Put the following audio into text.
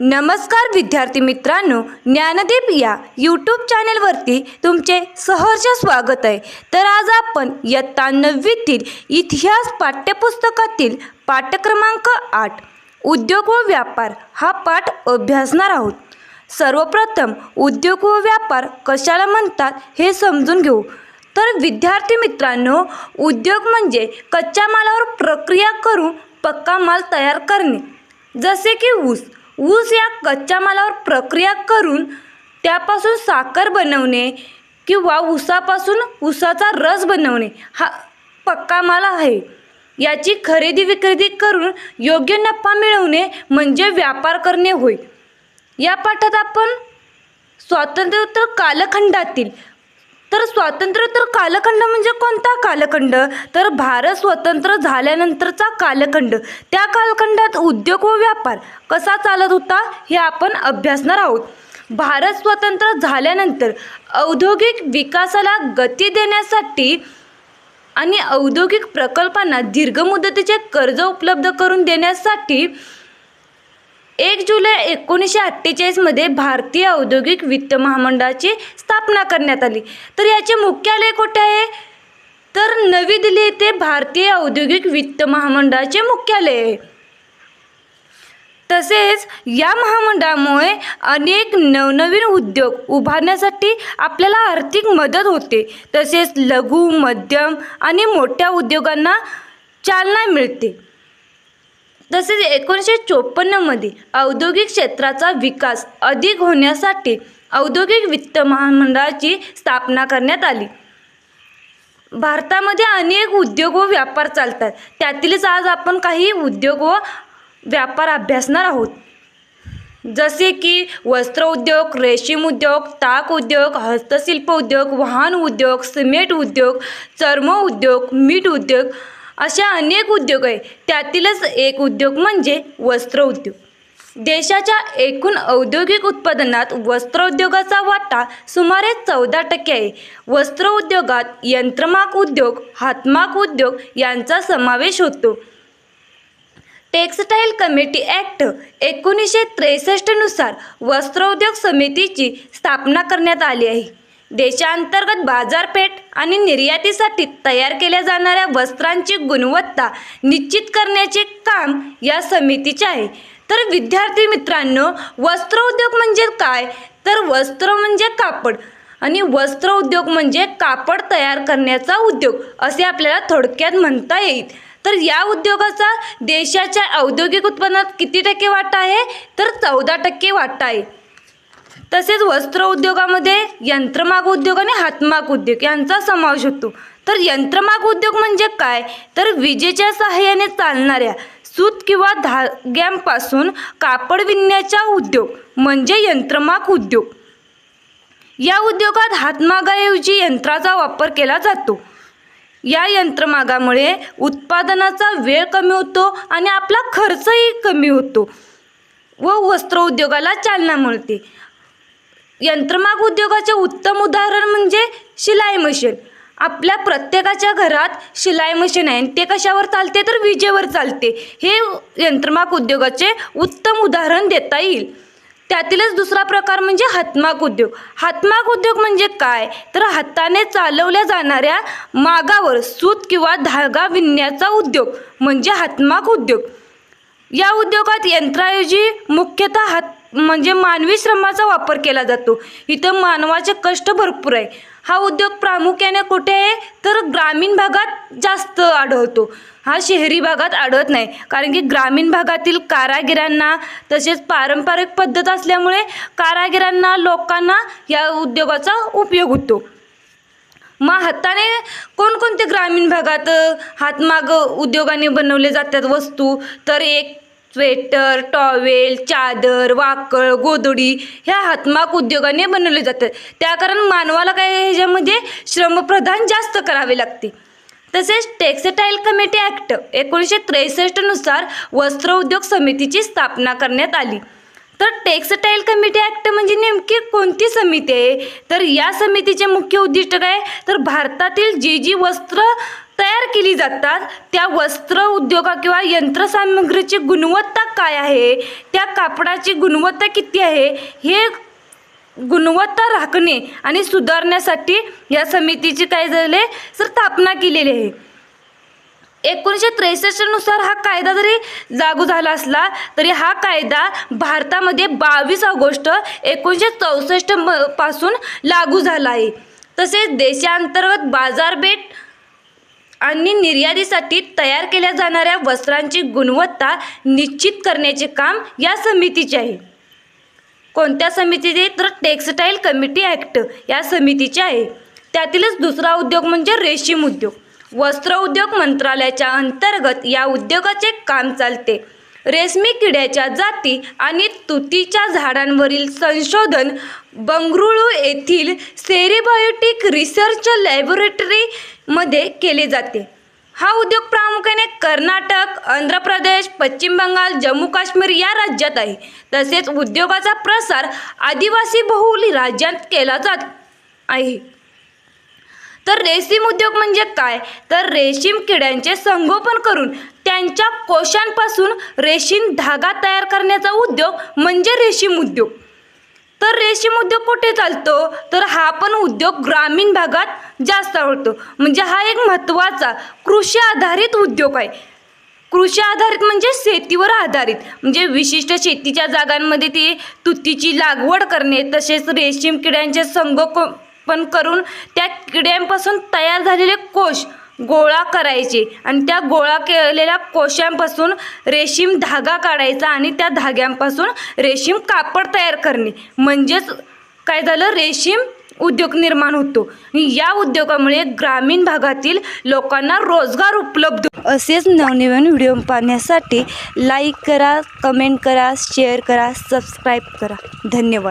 नमस्कार विद्यार्थी मित्रांनो, ज्ञानदीप या यूट्यूब चॅनलवरती तुमचे सहर्ष स्वागत आहे। तर आज आपण इयत्ता 9वीतील इतिहास पाठ्यपुस्तकातील पाठ क्रमांक 8 उद्योग व व्यापार हा पाठ अभ्यासणार आहोत। सर्वप्रथम उद्योग व व्यापार कशाला म्हणतात हे समजून घेऊ। तर विद्यार्थी मित्रांनो, उद्योग म्हणजे कच्च्या मालावर प्रक्रिया करून पक्का माल तयार करणे, जसे की ऊस या कच्च्या मालावर प्रक्रिया करून त्यापासून साखर बनवणे किंवा ऊसापासून ऊसाचा रस बनवणे हा पक्का माल आहे। याची खरेदी विक्री करून योग्य नफा मिळवणे म्हणजे व्यापार करणे होय। या पाठात आपण स्वातंत्र्योत्तर कालखंडातील स्वातंत्र्योत्तर कालखंड म्हणजे कोणता कालखंड, तर भारत स्वतंत्र झाल्यानंतरचा कालखंड। त्या कालखंडात उद्योग व व्यापार कसा चालत होता हे आपण अभ्यासणार आहोत। भारत स्वतंत्र झाल्यानंतर औद्योगिक विकासाला गती देण्यासाठी आणि औद्योगिक प्रकल्पांना दीर्घ मुदतीचे कर्ज उपलब्ध करून देण्यासाठी 1 जुलै 1948 मध्ये भारतीय औद्योगिक वित्त महामंडळाची स्थापना करण्यात आली। तर याचे मुख्यालय कुठे आहे, तर नवी दिल्ली येथे भारतीय औद्योगिक वित्त महामंडळाचे मुख्यालय आहे। तसेच या महामंडळामुळे अनेक नवनवीन उद्योग उभारण्यासाठी आपल्याला आर्थिक मदत होते। तसेच लघु, मध्यम आणि मोठ्या उद्योगांना चालना मिळते। तसेच 1954 मध्ये औद्योगिक क्षेत्राचा विकास अधिक होण्यासाठी औद्योगिक वित्त महामंडळाची स्थापना करण्यात आली। भारतामध्ये अनेक उद्योग व व्यापार चालतात, त्यातीलच आज आपण काही उद्योग व व्यापार अभ्यासणार आहोत, जसे की वस्त्र उद्योग, रेशीम उद्योग, ताग उद्योग, हस्तशिल्प उद्योग, वाहन उद्योग, सिमेंट उद्योग, चर्म उद्योग, मीठ उद्योग अशा अनेक उद्योग आहे। त्यातीलच एक उद्योग म्हणजे वस्त्र उद्योग। देशाच्या एकूण औद्योगिक उत्पादनात वस्त्रोद्योगाचा वाटा सुमारे 14% आहे। वस्त्र उद्योगात यंत्रमाग उद्योग, हातमाग उद्योग यांचा समावेश होतो। टेक्सटाईल कमिटी ॲक्ट 1963 नुसार वस्त्रोद्योग समितीची स्थापना करण्यात आली आहे। देशांतर्गत बाजारपेठ आणि निर्यातीसाठी तयार केल्या जाणाऱ्या वस्त्रांची गुणवत्ता निश्चित करण्याचे काम या समितीचे आहे। तर विद्यार्थी मित्रांनो, वस्त्र उद्योग म्हणजे काय, तर वस्त्र म्हणजे कापड आणि वस्त्र उद्योग म्हणजे कापड तयार करण्याचा उद्योग असे आपल्याला थोडक्यात म्हणता येईल। तर या उद्योगाचा देशाच्या औद्योगिक उत्पन्नात किती टक्के वाटा आहे, तर 14% वाटा आहे। तसेच वस्त्र उद्योगामध्ये यंत्रमाग उद्योग आणि हातमाग उद्योग यांचा समावेश होतो। तर यंत्रमाग उद्योग म्हणजे काय, तर विजेच्या सहाय्याने चालणाऱ्या सूत किंवा धाग्यांपासून कापड विणण्याचा उद्योग म्हणजे यंत्रमाग उद्योग। या उद्योगात हातमागाऐवजी यंत्राचा वापर केला जातो। या यंत्रमागामुळे उत्पादनाचा वेळ कमी होतो आणि आपला खर्चही कमी होतो व वस्त्र उद्योगाला चालना मिळते। यंत्रमाग उद्योगाचे उत्तम उदाहरण म्हणजे शिलाई मशीन। आपल्या प्रत्येकाच्या घरात शिलाई मशीन आहे, ते कशावर चालते, तर विजेवर चालते। हे यंत्रमाग उद्योगाचे उत्तम उदाहरण देता येईल। त्यातीलच दुसरा प्रकार म्हणजे हातमाग उद्योग। हातमाग उद्योग म्हणजे काय, तर हाताने चालवल्या जाणाऱ्या मागावर सूत किंवा धागा विणण्याचा उद्योग म्हणजे हातमाग उद्योग। या उद्योगात यंत्राऐवजी मुख्यतः हात म्हणजे मानवी श्रमाचा वापर केला जातो। इथं मानवाचे कष्ट भरपूर आहे। हा उद्योग प्रामुख्याने कुठे आहे, तर ग्रामीण भागात जास्त आढळतो, हा शहरी भागात आढळत नाही। कारण की ग्रामीण भागातील कारागिरांना तसेच पारंपरिक पद्धत असल्यामुळे कारागिरांना लोकांना या उद्योगाचा उपयोग होतो। मग हाताने कोणकोणते ग्रामीण भागात हातमाग उद्योगाने बनवले जातात वस्तू, तर एक स्वेटर, टॉवेल, चादर, वाकळ, गोधडी ह्या हातमाग उद्योगाने बनवले जातात। त्या कारण मानवाला काय ह्याच्यामध्ये श्रमप्रधान जास्त करावे लागते। तसेच टेक्सटाईल कमिटी ॲक्ट 1963 नुसार वस्त्र उद्योग समितीची स्थापना करण्यात आली। तर टेक्सटाईल कमिटी ॲक्ट म्हणजे नेमकी कोणती समिती आहे, तर या समितीचे मुख्य उद्दिष्ट काय, तर भारतातील जी वस्त्र तयार केली जातात त्या वस्त्र उद्योगा किंवा यंत्रसामग्रीची गुणवत्ता काय आहे, त्या कापडाची गुणवत्ता किती आहे, हे गुणवत्ता राखणे आणि सुधारण्यासाठी या समितीची काय झाले तर स्थापना केलेली आहे. 1963 नुसार हा कायदा जरी लागू झाला असला तरी हा कायदा भारतामध्ये 22 ऑगस्ट 1964 पासून लागू झाला आहे. तसेच देशांतर्गत बाजारपेठ आणि निर्यातीसाठी तयार केल्या जाणाऱ्या वस्त्रांची गुणवत्ता निश्चित करण्याचे काम या समितीचे आहे. कोणत्या समितीचे तर टेक्सटाईल कमिटी ॲक्ट या समितीचे आहे. त्यातीलच दुसरा उद्योग म्हणजे रेशीम उद्योग. वस्त्र उद्योग मंत्रालयाच्या अंतर्गत या उद्योगाचे काम चालते. रेशमी किड्याच्या जाती आणि तुतीच्या झाडांवरील संशोधन बंगळुरू येथील सेरिबायोटिक रिसर्च लॅबोरेटरीमध्ये केले जाते. हा उद्योग प्रामुख्याने कर्नाटक, आंध्र प्रदेश, पश्चिम बंगाल, जम्मू काश्मीर या राज्यात आहे. तसेच उद्योगाचा प्रसार आदिवासी बहुल राज्यात केला जात आहे. तर रेशीम उद्योग म्हणजे काय तर रेशीम किड्यांचे संगोपन करून त्यांच्या कोशांपासून रेशीम धागा तयार करण्याचा उद्योग म्हणजे रेशीम उद्योग. तर रेशीम उद्योग कुठे चालतो तर हा पण उद्योग ग्रामीण भागात जास्त आवडतो. म्हणजे हा एक महत्त्वाचा कृषी आधारित उद्योग आहे. कृषी आधारित म्हणजे शेतीवर आधारित, म्हणजे विशिष्ट शेतीच्या जागांमध्ये ती तुतीची लागवड करणे, तसेच रेशीम किड्यांचे संगोपन करून त्या किड्यांपासून तयार झालेले कोश गोळा करायचे आणि त्या गोळा केलेल्या कोशांपासून रेशीम धागा काढायचा आणि त्या धाग्यांपासून रेशीम कापड तयार करणे, म्हणजेच काय झालं रेशीम उद्योग निर्माण होतो. या उद्योगामुळे ग्रामीण भागातील लोकांना रोजगार उपलब्ध. असेच नवनवीन व्हिडिओ पाहण्यासाठी लाईक करा, कमेंट करा, शेअर करा, सबस्क्राईब करा. धन्यवाद.